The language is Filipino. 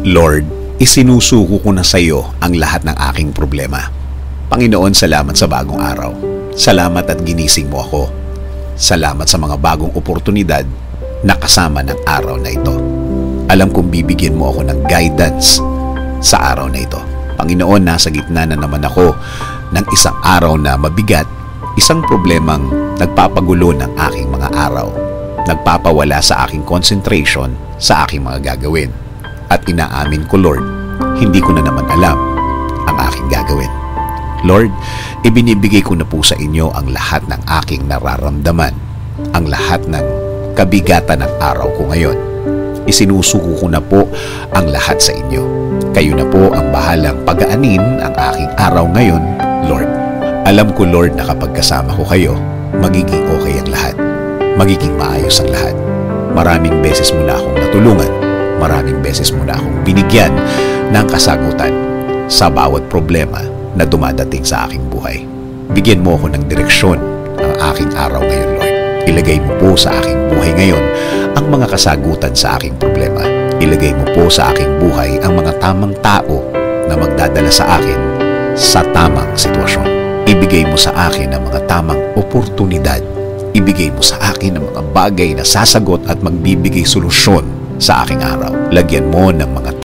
Lord, isinusuko ko na sa iyo ang lahat ng aking problema. Panginoon, salamat sa bagong araw. Salamat at ginising mo ako. Salamat sa mga bagong oportunidad na kasama ng araw na ito. Alam kong bibigyan mo ako ng guidance sa araw na ito. Panginoon, nasa gitna na naman ako ng isang araw na mabigat, isang problemang nagpapagulo ng aking mga araw, nagpapawala sa aking concentration sa aking mga gagawin. At inaamin ko, Lord, hindi ko na naman alam ang aking gagawin. Lord, ibinibigay ko na po sa inyo ang lahat ng aking nararamdaman, ang lahat ng kabigatan ng araw ko ngayon. Isinusuko ko na po ang lahat sa inyo. Kayo na po ang bahalang pagaanin ang aking araw ngayon, Lord. Alam ko, Lord, na kapag kasama ko kayo, magiging okay ang lahat. Magiging maayos ang lahat. Maraming beses mo na akong natulungan. Maraming beses mo na akong binigyan ng kasagutan sa bawat problema na dumadating sa aking buhay. Bigyan mo ako ng direksyon ang aking araw ngayon, Lord. Ilagay mo po sa aking buhay ngayon ang mga kasagutan sa aking problema. Ilagay mo po sa aking buhay ang mga tamang tao na magdadala sa akin sa tamang sitwasyon. Ibigay mo sa akin ang mga tamang oportunidad. Ibigay mo sa akin ang mga bagay na sasagot at magbibigay solusyon sa aking araw. Lagyan mo ng mga